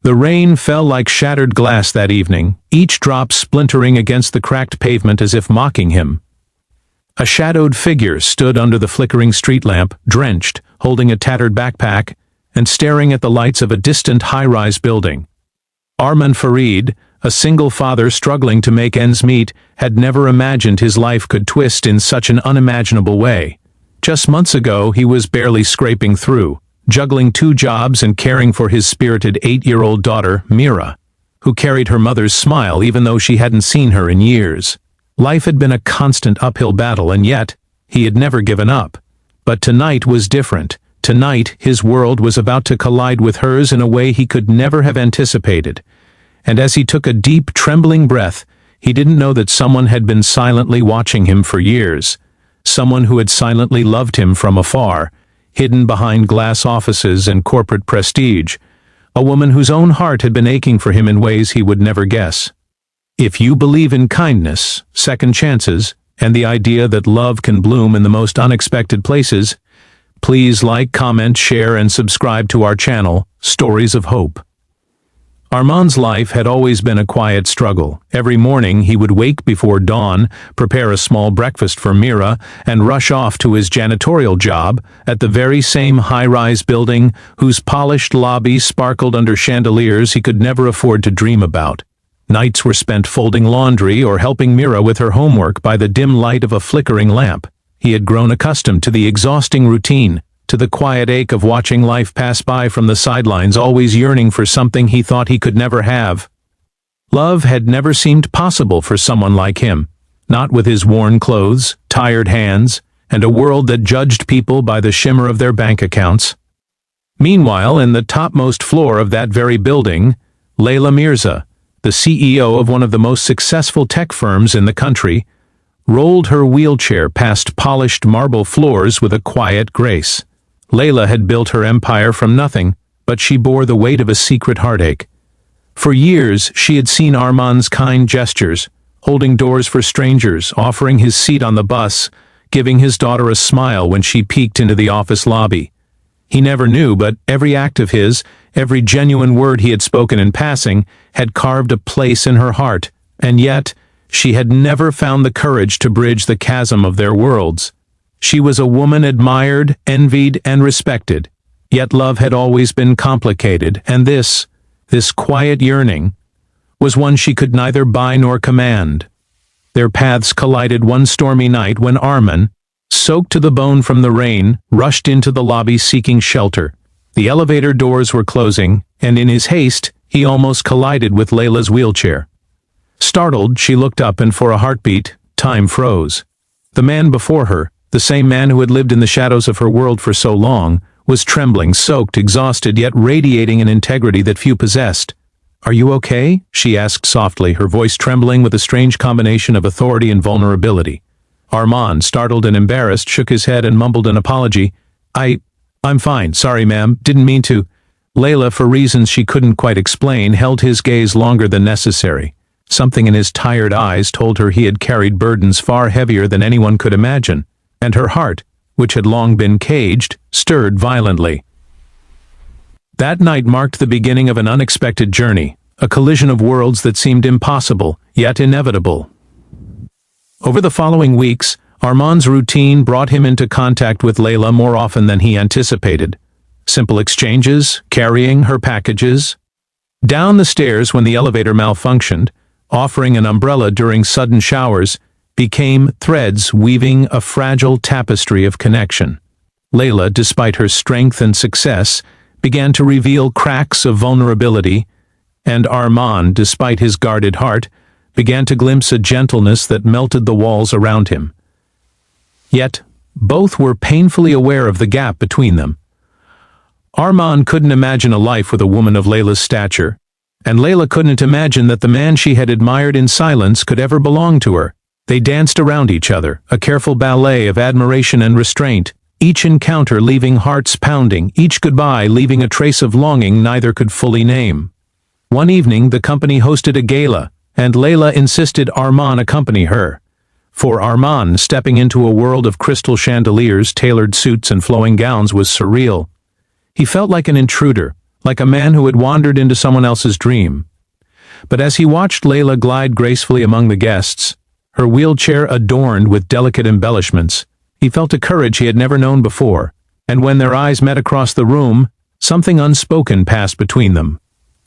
The rain fell like shattered glass that evening, each drop splintering against the cracked pavement as if mocking him. A shadowed figure stood under the flickering street lamp, drenched, holding a tattered backpack, and staring at the lights of a distant high-rise building. Arman Farid, a single father struggling to make ends meet, had never imagined his life could twist in such an unimaginable way. Just months ago, he was barely scraping through, juggling 2 jobs and caring for his spirited 8-year-old daughter, Mira, who carried her mother's smile even though she hadn't seen her in years. Life had been a constant uphill battle, and yet, he had never given up. But tonight was different. Tonight, his world was about to collide with hers in a way he could never have anticipated. And as he took a deep, trembling breath, he didn't know that someone had been silently watching him for years. Someone who had silently loved him from afar, hidden behind glass offices and corporate prestige. A woman whose own heart had been aching for him in ways he would never guess. If you believe in kindness, second chances, and the idea that love can bloom in the most unexpected places, please like, comment, share, and subscribe to our channel, Stories of Hope. Arman's life had always been a quiet struggle. Every morning he would wake before dawn, prepare a small breakfast for Mira, and rush off to his janitorial job at the very same high-rise building whose polished lobby sparkled under chandeliers he could never afford to dream about. Nights were spent folding laundry or helping Mira with her homework by the dim light of a flickering lamp. He had grown accustomed to the exhausting routine, to the quiet ache of watching life pass by from the sidelines, always yearning for something he thought he could never have. Love had never seemed possible for someone like him, not with his worn clothes, tired hands, and a world that judged people by the shimmer of their bank accounts. Meanwhile, in the topmost floor of that very building, Layla Mirza, the CEO of one of the most successful tech firms in the country, rolled her wheelchair past polished marble floors with a quiet grace. Layla had built her empire from nothing, but she bore the weight of a secret heartache. For years, she had seen Arman's kind gestures, holding doors for strangers, offering his seat on the bus, giving his daughter a smile when she peeked into the office lobby. He never knew, but every act of his, every genuine word he had spoken in passing, had carved a place in her heart, and yet, she had never found the courage to bridge the chasm of their worlds. She was a woman admired, envied, and respected, yet love had always been complicated, and this quiet yearning, was one she could neither buy nor command. Their paths collided one stormy night when Arman, soaked to the bone from the rain, rushed into the lobby seeking shelter. The elevator doors were closing, and in his haste, he almost collided with Layla's wheelchair. Startled, she looked up, and for a heartbeat, time froze. The man before her, the same man who had lived in the shadows of her world for so long, was trembling, soaked, exhausted, yet radiating an integrity that few possessed. "Are you okay?" she asked softly, her voice trembling with a strange combination of authority and vulnerability. Arman, startled and embarrassed, shook his head and mumbled an apology. I'm fine, sorry ma'am, didn't mean to." Layla, for reasons she couldn't quite explain, held his gaze longer than necessary. Something in his tired eyes told her he had carried burdens far heavier than anyone could imagine, and her heart, which had long been caged, stirred violently. That night marked the beginning of an unexpected journey, a collision of worlds that seemed impossible, yet inevitable. Over the following weeks, Arman's routine brought him into contact with Layla more often than he anticipated. Simple exchanges, carrying her packages, down the stairs when the elevator malfunctioned, offering an umbrella during sudden showers, became threads weaving a fragile tapestry of connection. Layla, despite her strength and success, began to reveal cracks of vulnerability, and Arman, despite his guarded heart, began to glimpse a gentleness that melted the walls around him. Yet, both were painfully aware of the gap between them. Arman couldn't imagine a life with a woman of Layla's stature, and Layla couldn't imagine that the man she had admired in silence could ever belong to her. They danced around each other, a careful ballet of admiration and restraint, each encounter leaving hearts pounding, each goodbye leaving a trace of longing neither could fully name. One evening, the company hosted a gala, and Layla insisted Arman accompany her. For Arman, stepping into a world of crystal chandeliers, tailored suits, and flowing gowns was surreal. He felt like an intruder, like a man who had wandered into someone else's dream. But as he watched Layla glide gracefully among the guests, her wheelchair adorned with delicate embellishments, he felt a courage he had never known before, and when their eyes met across the room, something unspoken passed between them.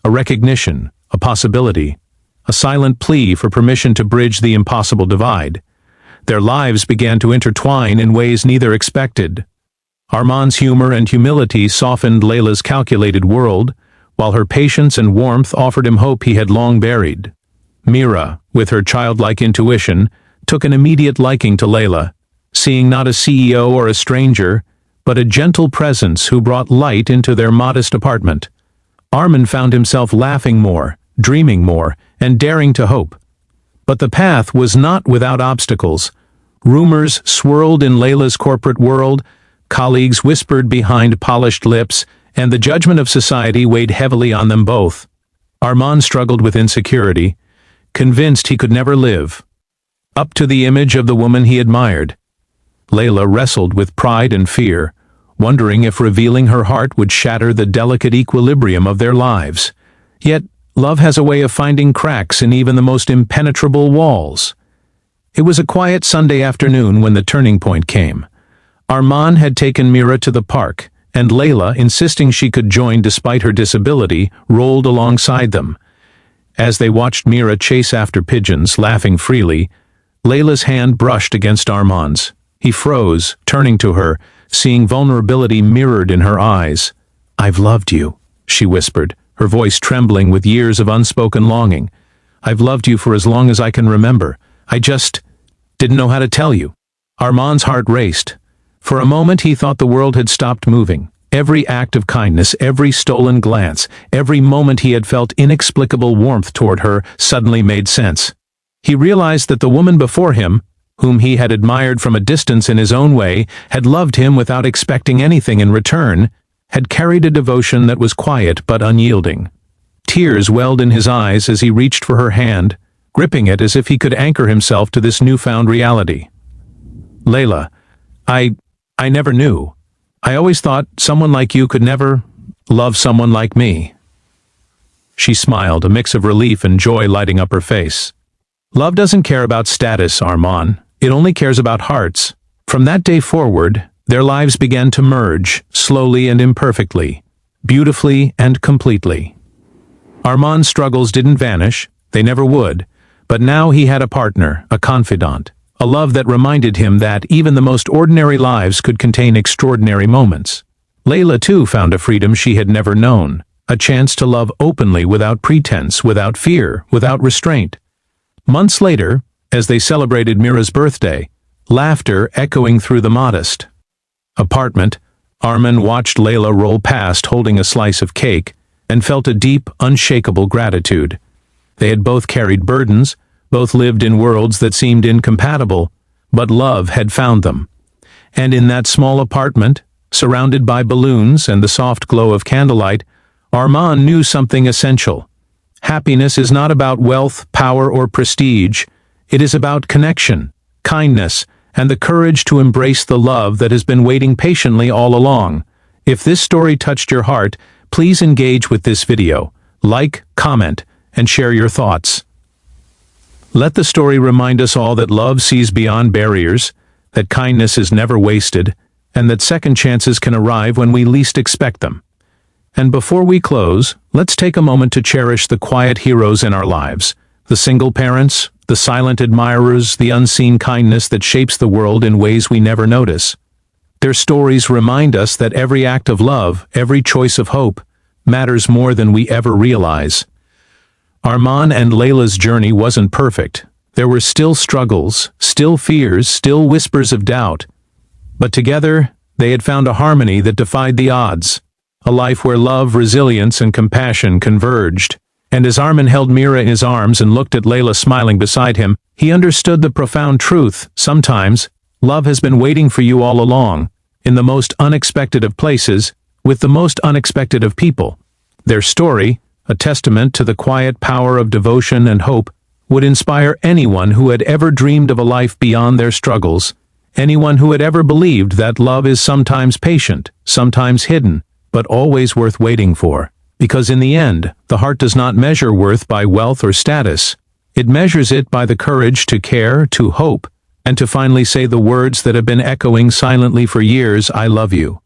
A recognition, a possibility, a silent plea for permission to bridge the impossible divide. Their lives began to intertwine in ways neither expected. Armand's humor and humility softened Layla's calculated world, while her patience and warmth offered him hope he had long buried. Mira, with her childlike intuition, took an immediate liking to Layla, seeing not a CEO or a stranger, but a gentle presence who brought light into their modest apartment. Armand found himself laughing more, dreaming more, and daring to hope. But the path was not without obstacles. Rumors swirled in Layla's corporate world, colleagues whispered behind polished lips, and the judgment of society weighed heavily on them both. Armand struggled with insecurity, convinced he could never live up to the image of the woman he admired. Layla wrestled with pride and fear, wondering if revealing her heart would shatter the delicate equilibrium of their lives. Yet, love has a way of finding cracks in even the most impenetrable walls. It was a quiet Sunday afternoon when the turning point came. Armand had taken Mira to the park, and Layla, insisting she could join despite her disability, rolled alongside them. As they watched Mira chase after pigeons, laughing freely, Layla's hand brushed against Armand's. He froze, turning to her, seeing vulnerability mirrored in her eyes. "I've loved you," she whispered, her voice trembling with years of unspoken longing. "I've loved you for as long as I can remember. I just didn't know how to tell you." Armand's heart raced. For a moment he thought the world had stopped moving. Every act of kindness, every stolen glance, every moment he had felt inexplicable warmth toward her suddenly made sense. He realized that the woman before him, whom he had admired from a distance in his own way, had loved him without expecting anything in return, had carried a devotion that was quiet but unyielding. Tears welled in his eyes as he reached for her hand, gripping it as if he could anchor himself to this newfound reality. "Layla, I never knew. I always thought someone like you could never love someone like me." She smiled, a mix of relief and joy lighting up her face. "Love doesn't care about status, Armand. It only cares about hearts." From that day forward, their lives began to merge, slowly and imperfectly, beautifully and completely. Armand's struggles didn't vanish, they never would, but now he had a partner, a confidant, a love that reminded him that even the most ordinary lives could contain extraordinary moments. Layla too found a freedom she had never known, a chance to love openly without pretense, without fear, without restraint. Months later, as they celebrated Mira's birthday, laughter echoing through the modest apartment, Armand watched Layla roll past holding a slice of cake and felt a deep, unshakable gratitude. They had both carried burdens, both lived in worlds that seemed incompatible, but love had found them. And in that small apartment, surrounded by balloons and the soft glow of candlelight, Armand knew something essential. Happiness is not about wealth, power, or prestige. It is about connection, kindness, and the courage to embrace the love that has been waiting patiently all along. If this story touched your heart, please engage with this video, like, comment, and share your thoughts. Let the story remind us all that love sees beyond barriers, that kindness is never wasted, and that second chances can arrive when we least expect them. And before we close, let's take a moment to cherish the quiet heroes in our lives, the single parents, the silent admirers, the unseen kindness that shapes the world in ways we never notice. Their stories remind us that every act of love, every choice of hope, matters more than we ever realize. Armand and Layla's journey wasn't perfect. There were still struggles, still fears, still whispers of doubt. But together, they had found a harmony that defied the odds. A life where love, resilience, and compassion converged. And as Armand held Mira in his arms and looked at Layla smiling beside him, he understood the profound truth. Sometimes, love has been waiting for you all along, in the most unexpected of places, with the most unexpected of people. Their story, a testament to the quiet power of devotion and hope, would inspire anyone who had ever dreamed of a life beyond their struggles, anyone who had ever believed that love is sometimes patient, sometimes hidden, but always worth waiting for. Because in the end, the heart does not measure worth by wealth or status. It measures it by the courage to care, to hope, and to finally say the words that have been echoing silently for years, I love you.